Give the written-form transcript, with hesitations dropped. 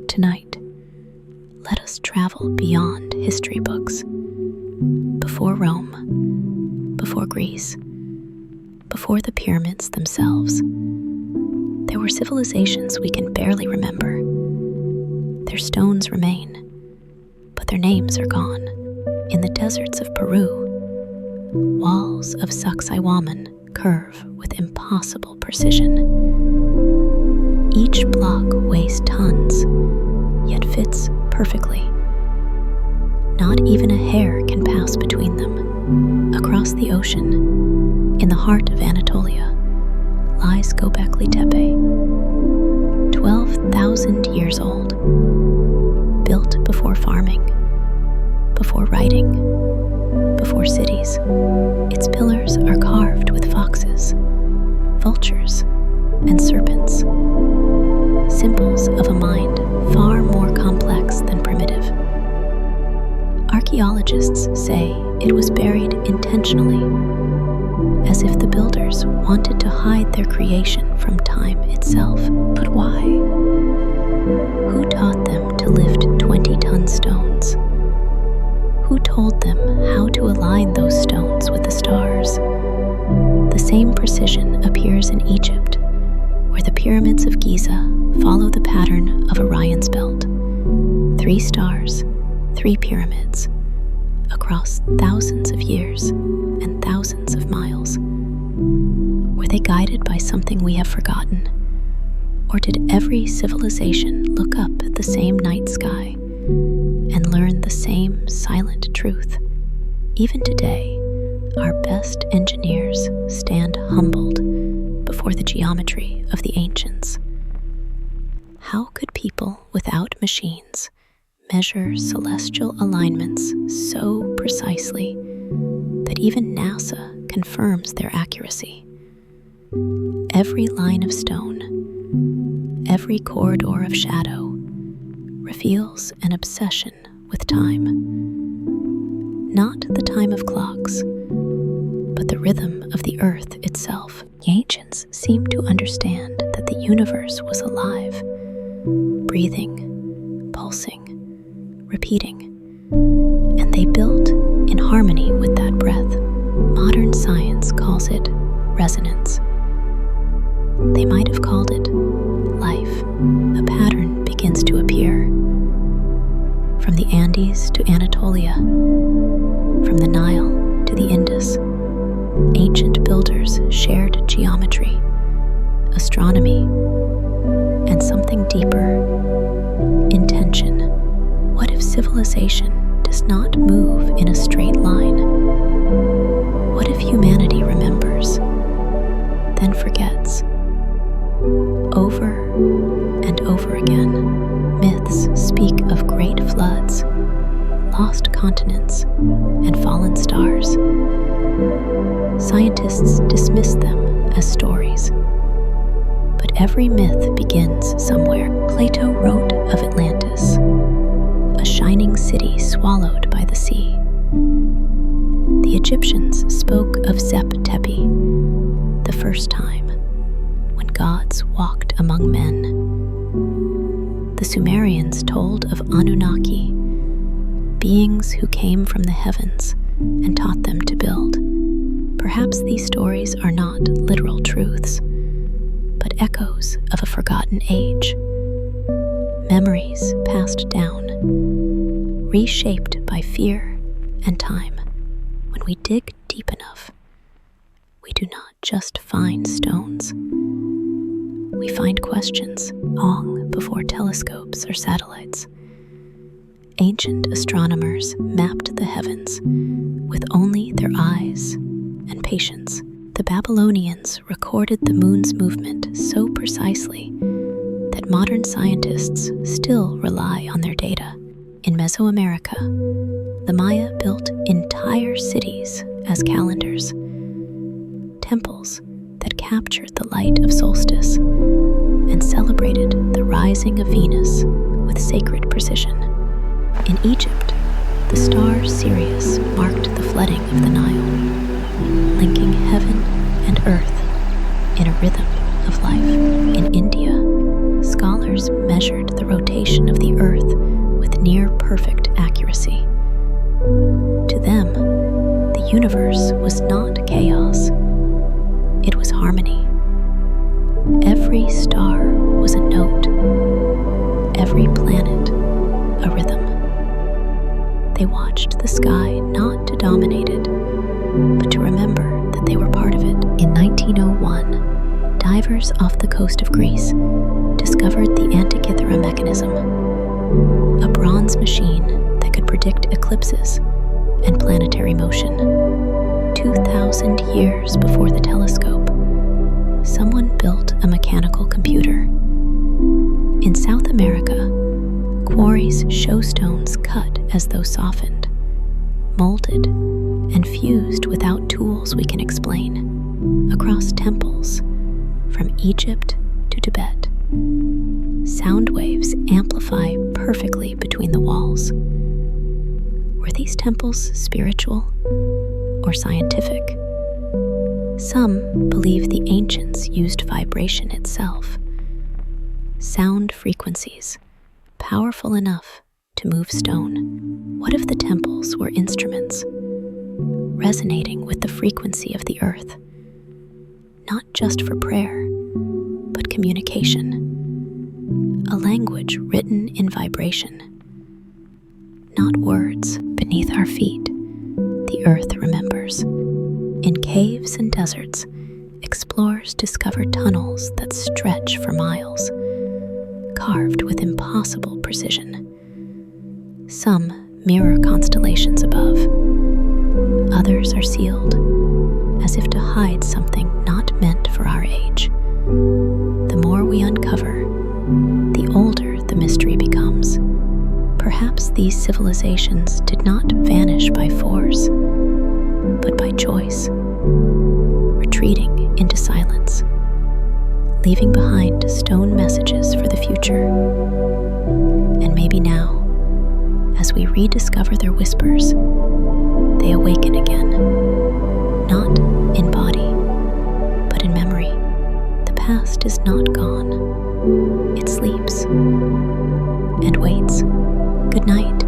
Tonight, let us travel beyond history books. Before Rome, before Greece, before the pyramids themselves, there were civilizations we can barely remember. Their stones remain, but their names are gone. In the deserts of Peru, walls of Sacsayhuaman curve with impossible precision. Each block weighs tons, yet fits perfectly. Not even a hair can pass between them. Across the ocean, in the heart of Anatolia, lies Göbekli Tepe, 12,000 years old, built before farming, before writing, before cities. Its pillars are carved with foxes, vultures, and serpents, symbols of a mind far more complex than primitive. Archaeologists say it was buried intentionally, as if the builders wanted to hide their creation from time itself. But why? Who taught them to lift 20-ton stones? Who told them how to align those stones with the stars? The same precision appears in Egypt, where the pyramids of Giza follow the pattern of Orion's belt. 3 stars, 3 pyramids, across thousands of years and thousands of miles. Were they guided by something we have forgotten? Or did every civilization look up at the same night sky and learn the same silent truth? Even today, our best engineers stand humbled before the geometry of the ancients. How could people without machines measure celestial alignments so precisely that even NASA confirms their accuracy? Every line of stone, every corridor of shadow reveals an obsession with time. Not the time of clocks, but the rhythm of the earth itself. The ancients seemed to understand that the universe was alive, breathing, pulsing, repeating, and they built in harmony with that breath. Modern science calls it resonance. They might have called it life. A pattern begins to appear. From the Andes to Anatolia, from the Nile to the Indus, ancient builders shared geometry, astronomy, and something deeper, intention. What if civilization does not move in a straight line? What if humanity remembers, then forgets? Over and over again, myths speak of great floods, lost continents, and fallen stars. Scientists dismiss them as stories, but every myth begins somewhere. Plato wrote of Atlantis, a shining city swallowed by the sea. The Egyptians spoke of Zep-Tepi, the first time when gods walked among men. The Sumerians told of Anunnaki, beings who came from the heavens and taught them to build. Perhaps these stories are not literal truths, but echoes of a forgotten age. Memories passed down, reshaped by fear and time. When we dig deep enough, we do not just find stones. We find questions long before telescopes or satellites. Ancient astronomers mapped the heavens with only their eyes and patience. The Babylonians recorded the moon's movement so precisely that modern scientists still rely on their data. In Mesoamerica, the Maya built entire cities as calendars, temples that captured the light of solstice and celebrated the rising of Venus with sacred precision. In Egypt, the star Sirius marked the flooding of the Nile, linking heaven and earth in a rhythm of life. In India, scholars measured the rotation of the Earth with near-perfect accuracy. To them, the universe was not chaos. It was harmony. Every star was a note, every planet a rhythm. They watched the sky not to dominate it, but to remember that they were part of it. In 1901, divers off the coast of Greece discovered the Antikythera mechanism, a bronze machine that could predict eclipses and planetary motion. 2,000 years before the telescope, someone built a mechanical computer. In South America, quarries show stones cut as though softened, molded, and fused without tools we can explain. Across temples, from Egypt to Tibet, sound waves amplify perfectly between the walls. Were these temples spiritual or scientific? Some believe the ancients used vibration itself, sound frequencies powerful enough to move stone. What if the temples were instruments, resonating with the frequency of the earth, not just for prayer, but communication, a language written in vibration, not words. Beneath our feet, the earth remembers. In caves and deserts, explorers discover tunnels that stretch for miles, carved with impossible precision. Some mirror constellations above. Others are sealed, as if to hide something not meant for our age. The more we uncover, the older the mystery becomes. Perhaps these civilizations did not vanish by force, but by choice, retreating into silence, leaving behind stone messages for the future. And maybe now, as we rediscover their whispers, they awaken again, not in body, but in memory. The past is not gone. It sleeps and waits. Good night.